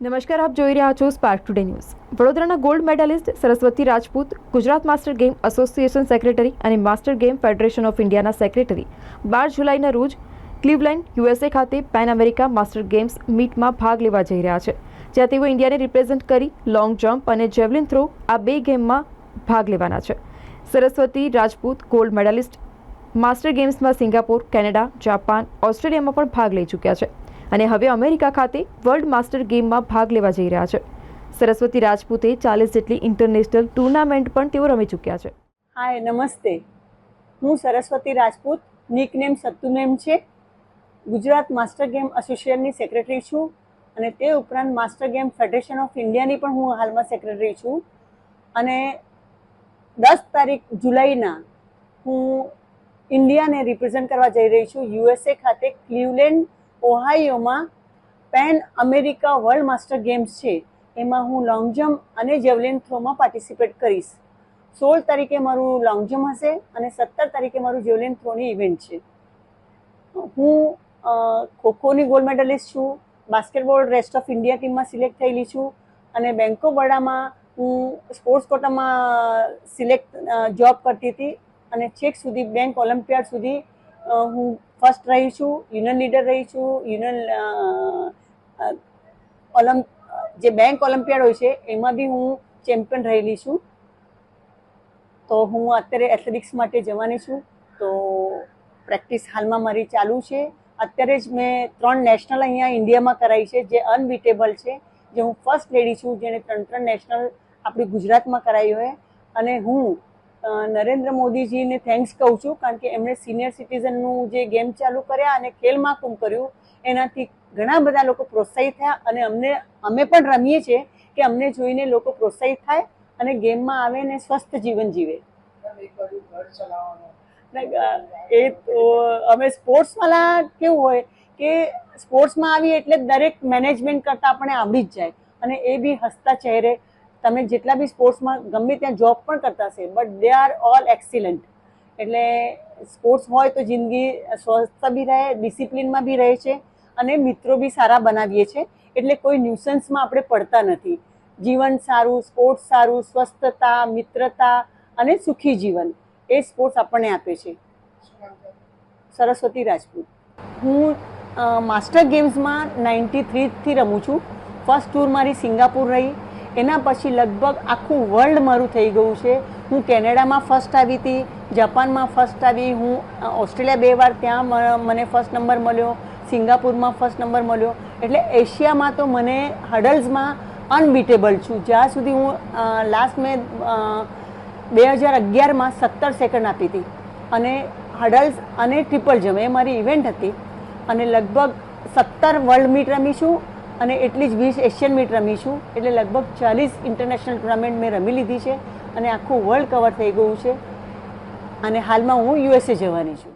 નમસ્કાર, આપ જોઈ રહ્યા છો સ્પાર્ક ટુડે ન્યૂઝ. વડોદરાના gold medallist Saraswati Rajput Gujarat master game association secretary અને માસ્ટર ગેમ ફેડરેશન ઓફ ઇન્ડિયાના સેક્રેટરી 12 જુલાઈના રોજ ક્લિવલેન્ડ યુએસએ ખાતે પેન અમેરિકા માસ્ટર ગેમ્સ મીટમાં ભાગ લેવા જઈ રહ્યા છે, જ્યાં તેઓ ઇન્ડિયાને રિપ્રેઝેન્ટ કરી લોંગ જમ્પ અને જેવલિન થ્રો આ બે ગેમમાં ભાગ લેવાના છે. Saraswati Rajput gold medallist master ગેમ્સમાં સિંગાપોર, કેનેડા, જાપાન, ઓસ્ટ્રેલિયામાં પણ ભાગ લઈ ચૂક્યા છે અને હવે અમેરિકા ખાતે વર્લ્ડ માસ્ટર ગેમમાં ભાગ લેવા જઈ રહ્યા છે. સરસ્વતી રાજપૂતે 40 જેટલી ઇન્ટરનેશનલ ટુર્નામેન્ટ પણ તેઓ રમી ચૂક્યા છે. હાય, નમસ્તે. હું સરસ્વતી રાજપૂત, નિકનેમ સત્તુનેમ છે. ગુજરાત માસ્ટર ગેમ એસોસિએશનની સેક્રેટરી છું અને તે ઉપરાંત માસ્ટર ગેમ ફેડરેશન ઓફ ઇન્ડિયાની પણ હું હાલમાં સેક્રેટરી છું. અને 10 જુલાઈના હું ઇન્ડિયાને રિપ્રેઝેન્ટ કરવા જઈ રહી છું યુએસએ ખાતે ક્લિવલેન્ડ ઓહાયોમાં pan America world master games છે. એમાં હું લોંગ જમ્પ અને જેવલિન થ્રોમાં પાર્ટિસિપેટ કરીશ. 16 તારીખે મારું લોંગ જમ્પ હશે અને 17 તારીખે મારું જેવલિન થ્રોની ઇવેન્ટ છે. હું ખોખોની ગોલ્ડ મેડલિસ્ટ છું. બાસ્કેટબોલ રેસ્ટ ઓફ ઇન્ડિયા ટીમમાં સિલેક્ટ થયેલી છું અને બેંક ઓફ બરોડામાં હું સ્પોર્ટ્સ કોટામાં જોબ કરતી હતી અને છેક સુધી બેંક ઓલિમ્પિયાડ સુધી હું ફર્સ્ટ રહી છું, યુનિયન લીડર રહી છું. જે બેંક ઓલિમ્પિયાડ હોય છે એમાં બી હું ચેમ્પિયન રહેલી છું. તો હું અત્યારે એથ્લેટિક્સ માટે જવાની છું. તો પ્રેક્ટિસ હાલમાં મારી ચાલુ છે. અત્યારે જ મેં 3 નેશનલ અહીંયા ઇન્ડિયામાં કરાવી છે, જે અનબીટેબલ છે. જે હું ફર્સ્ટ લેડી છું જેણે 3 નેશનલ આપણી ગુજરાતમાં કરાવી હોય. અને હું નરેન્દ્ર મોદીજીને થેન્ક્સ કહું છું, કારણ કે એમણે સિનિયર સિટીઝનનું જે ગેમ ચાલુ કર્યા અને ખેલ મહાકુંભ કર્યું, એનાથી ઘણા બધા લોકો પ્રોત્સાહિત થયા અને અમે પણ રમીએ છીએ કે અમને જોઈને લોકો પ્રોત્સાહિત થાય અને ગેમમાં આવે ને સ્વસ્થ જીવન જીવે. એ તો અમે સ્પોર્ટ્સવાળા કેવું હોય કે સ્પોર્ટ્સમાં આવીએ એટલે દરેક મેનેજમેન્ટ કરતાં આપણે આવડી જ જાય અને એ બી હસતા ચહેરે. તમે જેટલા બી સ્પોર્ટ્સમાં ગમે ત્યાં જોબ પણ કરતા હશે, but they are all excellent. એટલે સ્પોર્ટ્સ હોય તો જિંદગી સ્વસ્થ બી રહે, ડિસિપ્લિનમાં બી રહે છે અને મિત્રો બી સારા બનાવીએ છીએ. એટલે કોઈ ન્યુસન્સમાં આપણે પડતા નથી. જીવન સારું, સ્પોર્ટ્સ સારું, સ્વસ્થતા, મિત્રતા અને સુખી જીવન એ સ્પોર્ટ્સ આપણને આપે છે. સરસ્વતી રાજપૂત. હું માસ્ટર ગેમ્સમાં 93થી રમું છું. ફર્સ્ટ ટૂર મારી સિંગાપુર રહી. એના પછી લગભગ આખું વર્લ્ડ મારું થઈ ગયું છે. હું કેનેડામાં ફર્સ્ટ આવી હતી, જાપાનમાં ફર્સ્ટ આવી, હું ઓસ્ટ્રેલિયા 2 વાર ત્યાં મને ફર્સ્ટ નંબર મળ્યો, સિંગાપુરમાં ફર્સ્ટ નંબર મળ્યો. એટલે એશિયામાં તો મને હડલ્સમાં અનબીટેબલ છું. જ્યાં સુધી હું લાસ્ટ મેં 2011માં 17 સેકન્ડ આપી હતી અને હડલ્સ અને ટ્રિપલ જમ્પ એ મારી ઇવેન્ટ હતી. અને લગભગ 17 વર્લ્ડ મીટ રમી છું અને એટલી જ 20 એશિયન મીટ રમી છું. એટલે લગભગ 40 ઇન્ટરનેશનલ ટુર્નામેન્ટ મેં રમી લીધી છે અને આખું વર્લ્ડ કવર થઈ ગયું છે. અને હાલમાં હું યુએસએ જવાની છું.